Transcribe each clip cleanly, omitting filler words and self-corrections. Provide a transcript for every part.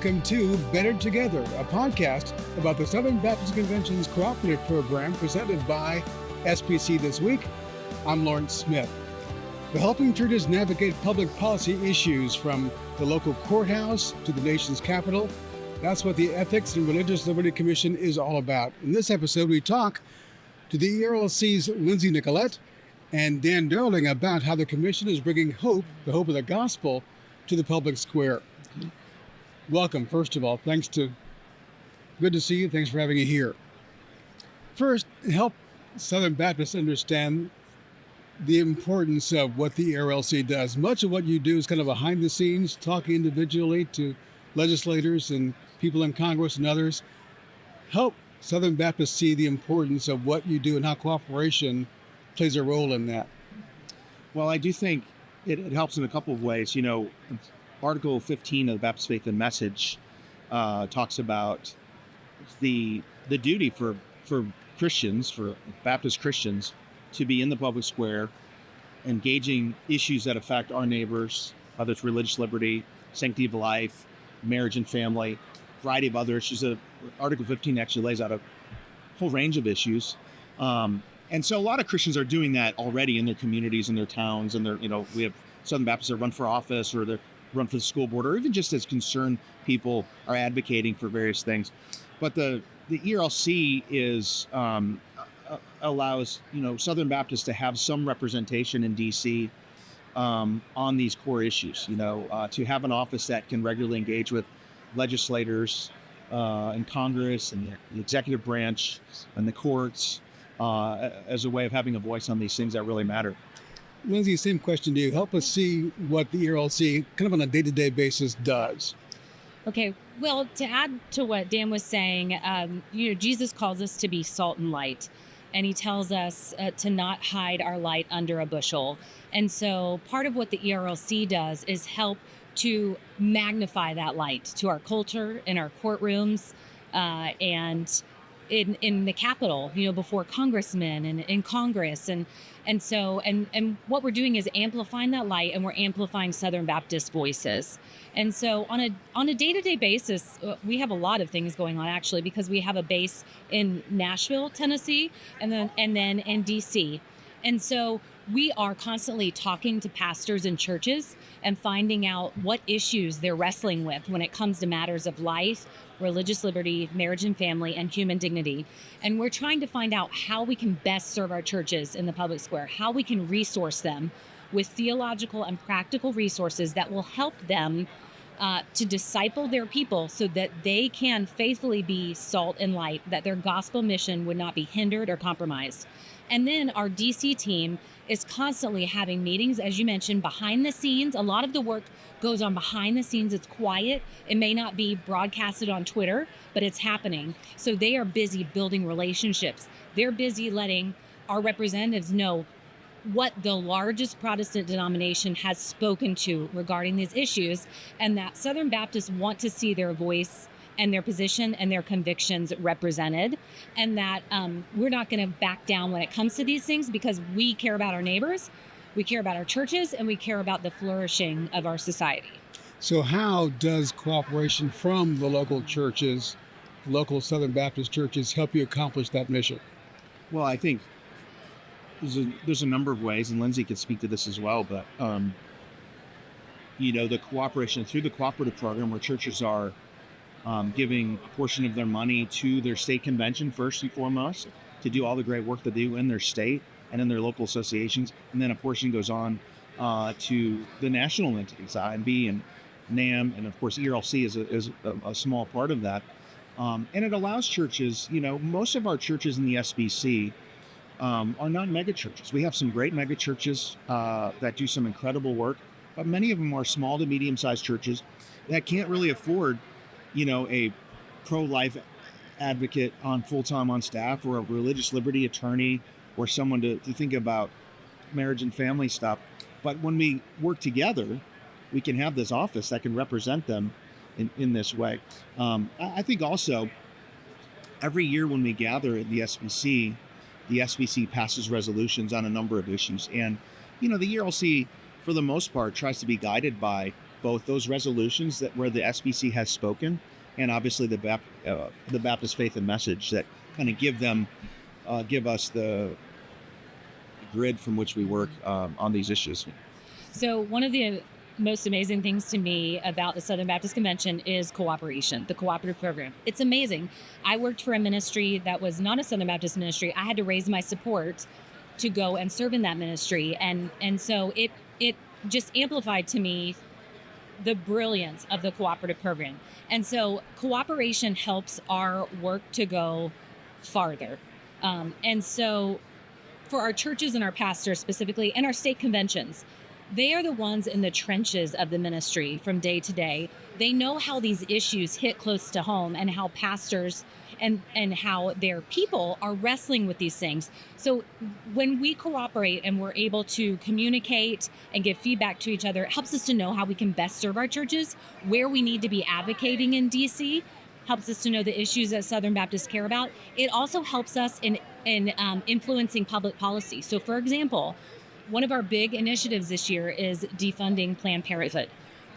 welcome to Better Together, a podcast about the Southern Baptist Convention's cooperative program presented by SBC This Week. I'm Lawrence Smith. We're helping churches navigate public policy issues from the local courthouse to the nation's capital. That's what the Ethics and Religious Liberty Commission is all about. In this episode, we talk to the ERLC's Lindsay Nicolet and Dan Darling about how the commission is bringing hope, the hope of the gospel, to the public square. Welcome, first of all. Good to see you. Thanks for having you here. First, help Southern Baptists understand the importance of what the ERLC does. Much of what you do is kind of behind the scenes, talking individually to legislators and people in Congress and others. Help Southern Baptists see the importance of what you do and how cooperation plays a role in that. Well, I do think it helps in a couple of ways. You know, Article 15 of the Baptist Faith and Message talks about the duty for Christians, for Baptist Christians, to be in the public square, engaging issues that affect our neighbors, whether it's religious liberty, sanctity of life, marriage and family, a variety of other issues. Article 15 actually lays out a whole range of issues. And so a lot of Christians are doing that already in their communities, in their towns, and we have Southern Baptists that run for office or they run for the school board, or even just as concerned people are advocating for various things. But the ERLC allows Southern Baptists to have some representation in DC on these core issues. To have an office that can regularly engage with legislators in Congress and the executive branch and the courts as a way of having a voice on these things that really matter. Lindsay, same question to you. Help us see what the ERLC kind of on a day-to-day basis does. Okay, well, to add to what Dan was saying, Jesus calls us to be salt and light, and he tells us to not hide our light under a bushel. And so part of what the ERLC does is help to magnify that light to our culture, in our courtrooms, and in the Capitol, before congressmen and in Congress. And so what we're doing is amplifying that light, and we're amplifying Southern Baptist voices. And so on a day-to-day basis, we have a lot of things going on, actually, because we have a base in Nashville, Tennessee, and then in DC. And so we are constantly talking to pastors and churches and finding out what issues they're wrestling with when it comes to matters of life, religious liberty, marriage and family, and human dignity. And we're trying to find out how we can best serve our churches in the public square, how we can resource them with theological and practical resources that will help them to disciple their people so that they can faithfully be salt and light, that their gospel mission would not be hindered or compromised. And then our DC team is constantly having meetings, as you mentioned, behind the scenes. A lot of the work goes on behind the scenes. It's quiet. It may not be broadcasted on Twitter, but it's happening. So they are busy building relationships. They're busy letting our representatives know what the largest Protestant denomination has spoken to regarding these issues, and that Southern Baptists want to see their voice and their position and their convictions represented, and that we're not going to back down when it comes to these things, because we care about our neighbors, we care about our churches, and we care about the flourishing of our society. So how does cooperation from the local churches, local Southern Baptist churches, help you accomplish that mission? Well, I think there's a number of ways, and Lindsay could speak to this as well, but the cooperation through the cooperative program, where churches are giving a portion of their money to their state convention first and foremost to do all the great work that they do in their state and in their local associations, and then a portion goes on to the national entities, IMB and NAM, and of course ERLC is a small part of that. And it allows churches, most of our churches in the SBC are not mega churches. We have some great mega churches that do some incredible work, but many of them are small to medium-sized churches that can't really afford a pro-life advocate on full-time on staff, or a religious liberty attorney, or someone to think about marriage and family stuff. But when we work together, we can have this office that can represent them in this way. I think also every year when we gather at the SBC passes resolutions on a number of issues. And, the ERLC, for the most part, tries to be guided by both those resolutions that where the SBC has spoken, and obviously the Baptist Faith and Message that kind of give us the grid from which we work on these issues. So one of the most amazing things to me about the Southern Baptist Convention is cooperation, the cooperative program. It's amazing. I worked for a ministry that was not a Southern Baptist ministry. I had to raise my support to go and serve in that ministry. And so it just amplified to me the brilliance of the cooperative program. And so cooperation helps our work to go farther. And so for our churches and our pastors specifically, and our state conventions, they are the ones in the trenches of the ministry from day to day. They know how these issues hit close to home and how pastors and how their people are wrestling with these things. So when we cooperate and we're able to communicate and give feedback to each other, it helps us to know how we can best serve our churches, where we need to be advocating in DC, helps us to know the issues that Southern Baptists care about. It also helps us in influencing public policy. So for example, one of our big initiatives this year is defunding Planned Parenthood.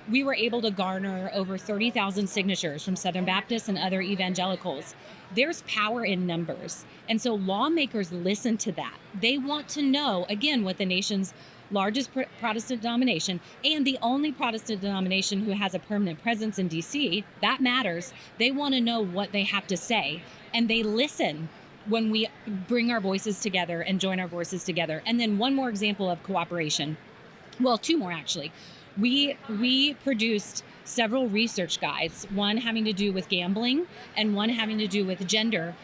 We were able to garner over 30,000 signatures from Southern Baptists and other evangelicals. There's power in numbers. And so lawmakers listen to that. They want to know, again, what the nation's largest Protestant denomination and the only Protestant denomination who has a permanent presence in DC, that matters. They want to know what they have to say. And they listen when we bring our voices together and join our voices together. And then one more example of cooperation. Well, two more actually. We produced several research guides, one having to do with gambling and one having to do with gender,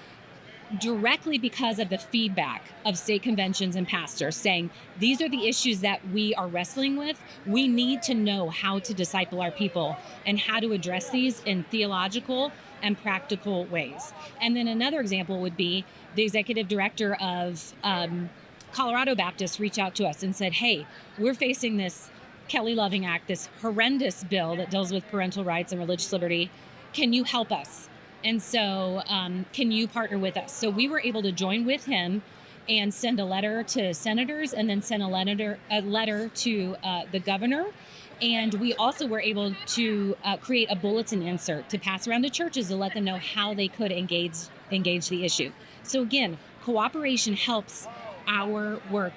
directly because of the feedback of state conventions and pastors saying, these are the issues that we are wrestling with. We need to know how to disciple our people and how to address these in theological and practical ways. And then another example would be the executive director of Colorado Baptist reached out to us and said, hey, we're facing this Kelly Loving Act, this horrendous bill that deals with parental rights and religious liberty. Can you help us? And so can you partner with us? So we were able to join with him and send a letter to senators and then send a letter to the governor. And we also were able to create a bulletin insert to pass around to churches to let them know how they could engage the issue. So again, cooperation helps our work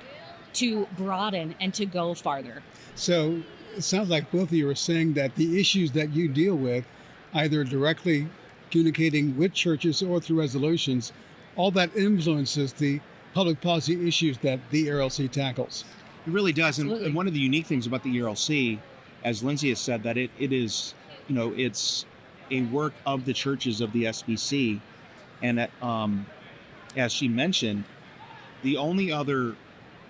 to broaden and to go farther. So it sounds like both of you are saying that the issues that you deal with, either directly communicating with churches or through resolutions, all that influences the public policy issues that the ERLC tackles. It really does. Absolutely. And one of the unique things about the ERLC, as Lindsay has said, that it is, it's a work of the churches of the SBC. And that, as she mentioned, the only other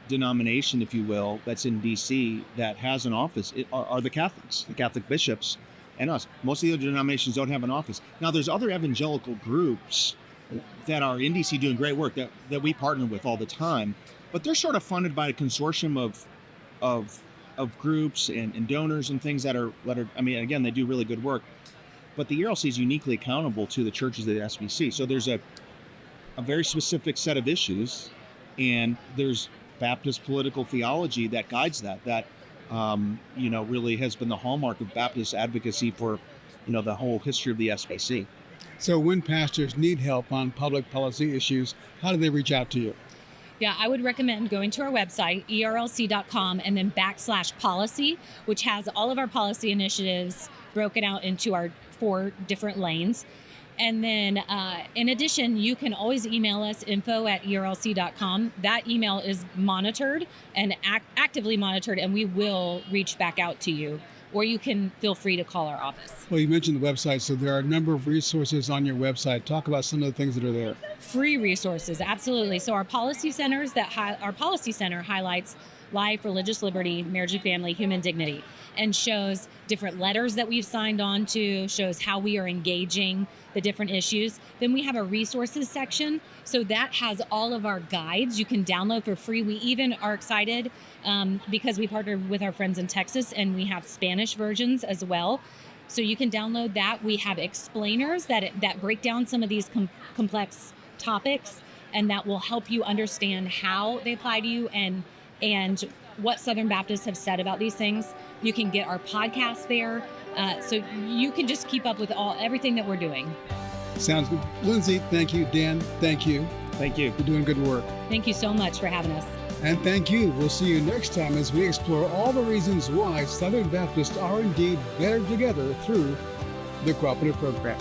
denomination, if you will, that's in DC that has an office are the Catholics, the Catholic bishops, and us. Most of the other denominations don't have an office. Now, there's other evangelical groups that are in DC doing great work that we partner with all the time, but they're sort of funded by a consortium of groups and donors and things that are. I mean, again, they do really good work, but the ERLC is uniquely accountable to the churches of the SBC. So there's a very specific set of issues, and there's Baptist political theology that guides that really has been the hallmark of Baptist advocacy for, the whole history of the SBC. So when pastors need help on public policy issues, how do they reach out to you? Yeah, I would recommend going to our website, ERLC.com, and then /policy, which has all of our policy initiatives broken out into our 4 different lanes. And then in addition, you can always email us info@erlc.com. That email is monitored and actively monitored, and we will reach back out to you. Or you can feel free to call our office. Well, you mentioned the website, so there are a number of resources on your website. Talk about some of the things that are there. Free resources, absolutely. So our policy centers our policy center highlights life, religious liberty, marriage and family, human dignity, and shows different letters that we've signed on to, shows how we are engaging the different issues. Then we have a resources section. So that has all of our guides you can download for free. We even are excited because we partnered with our friends in Texas, and we have Spanish versions as well. So you can download that. We have explainers that break down some of these complex topics, and that will help you understand how they apply to you and what Southern Baptists have said about these things. You can get our podcast there. So you can just keep up with everything that we're doing. Sounds good. Lindsay, thank you. Dan, thank you. Thank you. You're doing good work. Thank you so much for having us. And thank you. We'll see you next time as we explore all the reasons why Southern Baptists are indeed better together through the Cooperative Program.